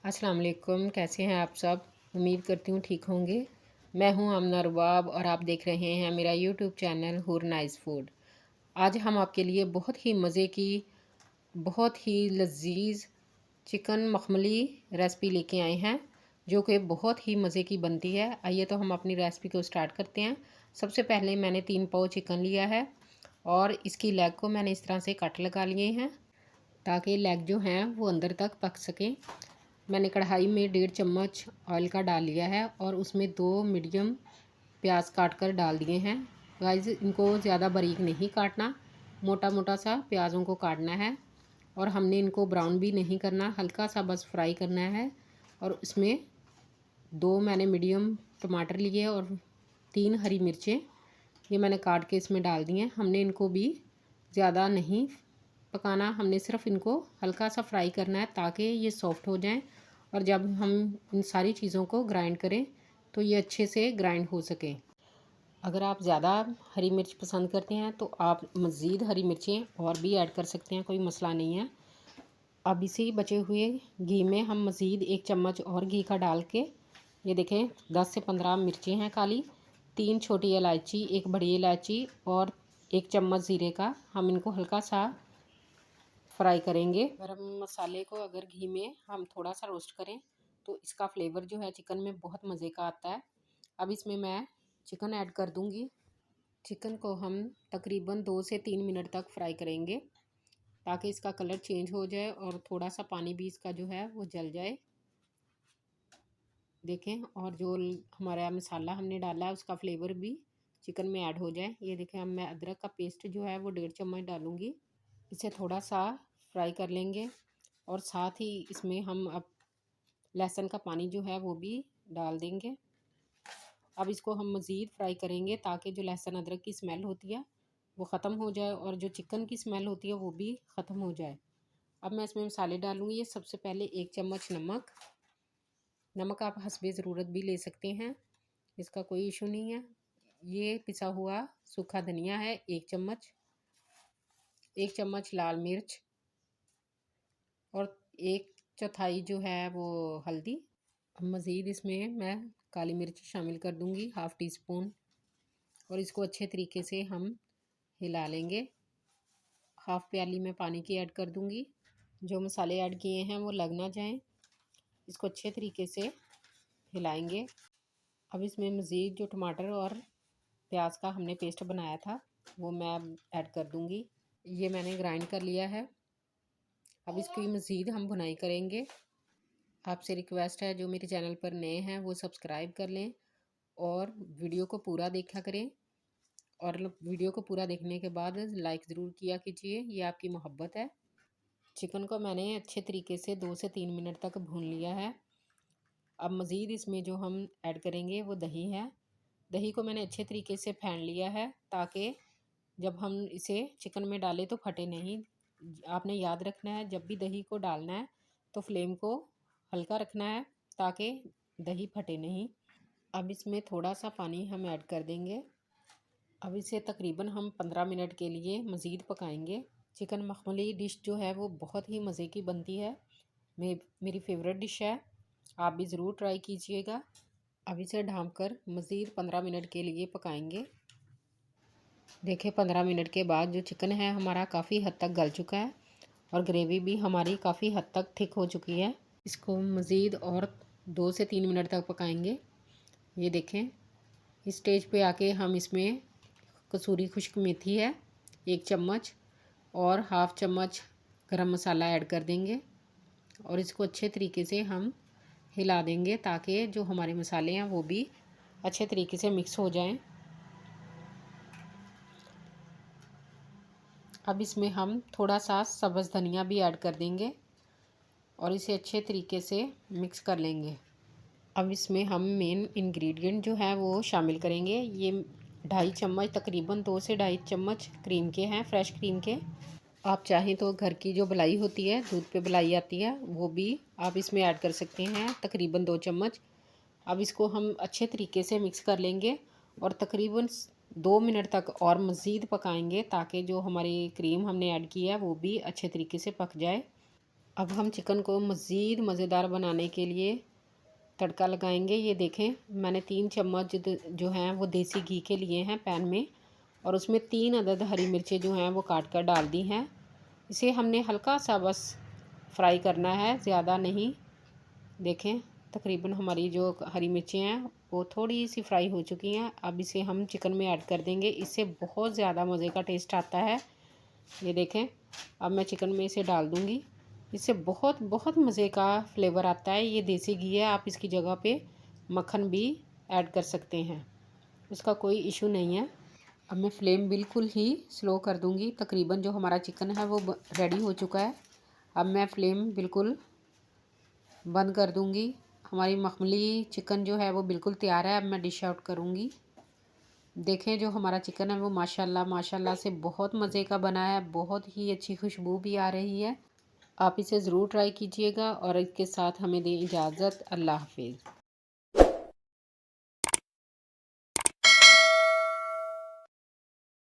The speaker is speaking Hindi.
अस्सलाम वालेकुम। कैसे हैं आप सब? उम्मीद करती हूँ ठीक होंगे। मैं हूँ आमना रुबाब और आप देख रहे हैं मेरा यूट्यूब चैनल हुर नाइस फूड। आज हम आपके लिए बहुत ही मज़े की, बहुत ही लजीज चिकन मखमली रेसिपी लेके आए हैं, जो कि बहुत ही मज़े की बनती है। आइए तो हम अपनी रेसिपी को स्टार्ट करते हैं। सबसे पहले मैंने 3 पाव चिकन लिया है और इसकी लेग को मैंने इस तरह से कट लगा लिए हैं ताकि लेग जो हैं वो अंदर तक पक सकें। मैंने कढ़ाई में 1.5 चम्मच ऑयल का डाल लिया है और उसमें 2 मीडियम प्याज काट कर डाल दिए हैं। गाइस, इनको ज़्यादा बारीक नहीं काटना, मोटा मोटा सा प्याज़ों को काटना है और हमने इनको ब्राउन भी नहीं करना, हल्का सा बस फ्राई करना है। और इसमें 2 मैंने मीडियम टमाटर लिए और 3 हरी मिर्चें ये मैंने काट के इसमें डाल दी हैं। हमने इनको भी ज़्यादा नहीं पकाना, हमने सिर्फ इनको हल्का सा फ्राई करना है ताकि ये सॉफ्ट हो जाएं और जब हम इन सारी चीज़ों को ग्राइंड करें तो ये अच्छे से ग्राइंड हो सके। अगर आप ज़्यादा हरी मिर्च पसंद करते हैं तो आप मज़ीद हरी मिर्चें और भी ऐड कर सकते हैं, कोई मसला नहीं है। अब इसी बचे हुए घी में हम मज़ीद 1 चम्मच और घी का डाल के ये देखें 10 से 15 मिर्चें हैं काली, 3 छोटी इलायची, 1 बड़ी इलायची और 1 चम्मच ज़ीरे का हम इनको हल्का सा फ्राई करेंगे। गरम मसाले को अगर घी में हम थोड़ा सा रोस्ट करें तो इसका फ्लेवर जो है चिकन में बहुत मज़े का आता है। अब इसमें मैं चिकन ऐड कर दूंगी। चिकन को हम तकरीबन 2 से 3 मिनट तक फ्राई करेंगे ताकि इसका कलर चेंज हो जाए और थोड़ा सा पानी भी इसका जो है वो जल जाए। देखें, और जो हमारा मसाला हमने डाला है उसका फ्लेवर भी चिकन में ऐड हो जाए। ये देखें, अब मैं अदरक का पेस्ट जो है वो 1.5 चम्मच डालूँगी। इसे थोड़ा सा फ्राई कर लेंगे और साथ ही इसमें हम अब लहसुन का पानी जो है वो भी डाल देंगे। अब इसको हम मज़ीद फ्राई करेंगे ताकि जो लहसुन अदरक की स्मेल होती है वो ख़त्म हो जाए और जो चिकन की स्मेल होती है वो भी ख़त्म हो जाए। अब मैं इसमें मसाले डालूँगी। ये सबसे पहले 1 चम्मच नमक। नमक आप हस्बे ज़रूरत भी ले सकते हैं, इसका कोई इशू नहीं है। ये पिसा हुआ सूखा धनिया है 1 चम्मच, 1 चम्मच लाल मिर्च और 1/4 जो है वो हल्दी। अब मज़ीद इसमें मैं काली मिर्च शामिल कर दूंगी, हाफ़ टी स्पून, और इसको अच्छे तरीके से हम हिला लेंगे। हाफ़ प्याली में पानी की ऐड कर दूंगी। जो मसाले ऐड किए हैं वो लग ना जाएं, इसको अच्छे तरीके से हिलाएंगे। अब इसमें मज़ीद जो टमाटर और प्याज का हमने पेस्ट बनाया था वो मैं ऐड कर दूंगी। ये मैंने ग्राइंड कर लिया है। अब इसकी मज़ीद हम भुनाई करेंगे। आपसे रिक्वेस्ट है जो मेरे चैनल पर नए हैं वो सब्सक्राइब कर लें और वीडियो को पूरा देखा करें, और वीडियो को पूरा देखने के बाद लाइक ज़रूर किया कीजिए, ये आपकी मोहब्बत है। चिकन को मैंने अच्छे तरीके से 2 से 3 मिनट तक भून लिया है। अब मज़ीद इसमें जो हम ऐड करेंगे वो दही है। दही को मैंने अच्छे तरीके से फेंट लिया है ताकि जब हम इसे चिकन में डालें तो फटे नहीं। आपने याद रखना है जब भी दही को डालना है तो फ्लेम को हल्का रखना है ताकि दही फटे नहीं। अब इसमें थोड़ा सा पानी हम ऐड कर देंगे। अब इसे तकरीबन हम 15 मिनट के लिए मज़ीद पकाएंगे। चिकन मखमली डिश जो है वो बहुत ही मज़े की बनती है, मेरी फेवरेट डिश है, आप भी ज़रूर ट्राई कीजिएगा। अब इसे ढाँप कर मज़ीद 15 मिनट के लिए पकाएंगे। देखिए 15 मिनट के बाद जो चिकन है हमारा काफ़ी हद तक गल चुका है और ग्रेवी भी हमारी काफ़ी हद तक थिक हो चुकी है। इसको मज़ीद और 2 से 3 मिनट तक पकाएंगे। ये देखें, इस स्टेज पे आके हम इसमें कसूरी खुश्क मेथी है 1 चम्मच और हाफ़ चम्मच गरम मसाला ऐड कर देंगे और इसको अच्छे तरीके से हम हिला देंगे ताकि जो हमारे मसाले हैं वो भी अच्छे तरीके से मिक्स हो जाएं। अब इसमें हम थोड़ा सा सब्ज़ धनिया भी ऐड कर देंगे और इसे अच्छे तरीके से मिक्स कर लेंगे। अब इसमें हम मेन इंग्रेडिएंट जो है वो शामिल करेंगे। ये 2.5 चम्मच, तकरीबन 2 से 2.5 चम्मच क्रीम के हैं, फ्रेश क्रीम के। आप चाहें तो घर की जो मलाई होती है, दूध पे मलाई आती है, वो भी आप इसमें ऐड कर सकते हैं, तकरीबन 2 चम्मच। अब इसको हम अच्छे तरीके से मिक्स कर लेंगे और तकरीबन 2 मिनट तक और मज़ीद पकाएंगे ताकि जो हमारी क्रीम हमने ऐड की है वो भी अच्छे तरीके से पक जाए। अब हम चिकन को मज़ीद मज़ेदार बनाने के लिए तड़का लगाएंगे। ये देखें, मैंने 3 चम्मच जो हैं वो देसी घी के लिए हैं पैन में, और उसमें 3 अदद हरी मिर्चें जो हैं वो काट कर डाल दी हैं। इसे हमने हल्का सा बस फ्राई करना है, ज़्यादा नहीं। देखें, तकरीबन हमारी जो हरी मिर्चें हैं वो थोड़ी सी फ्राई हो चुकी हैं। अब इसे हम चिकन में ऐड कर देंगे, इससे बहुत ज़्यादा मज़े का टेस्ट आता है। ये देखें, अब मैं चिकन में इसे डाल दूँगी। इससे बहुत बहुत मज़े का फ्लेवर आता है। ये देसी घी है, आप इसकी जगह पे मक्खन भी ऐड कर सकते हैं, उसका कोई इशू नहीं है। अब मैं फ्लेम बिल्कुल ही स्लो कर दूँगी। तकरीबन जो हमारा चिकन है वो रेडी हो चुका है। अब मैं फ्लेम बिल्कुल बंद कर दूँगी। हमारी मखमली चिकन जो है वो बिल्कुल तैयार है। अब मैं डिश आउट करूँगी। देखें, जो हमारा चिकन है वो माशाल्लाह माशाल्लाह से बहुत मज़े का बना है, बहुत ही अच्छी खुशबू भी आ रही है। आप इसे ज़रूर ट्राई कीजिएगा और इसके साथ हमें दें इजाज़त। अल्लाह हाफ़िज़।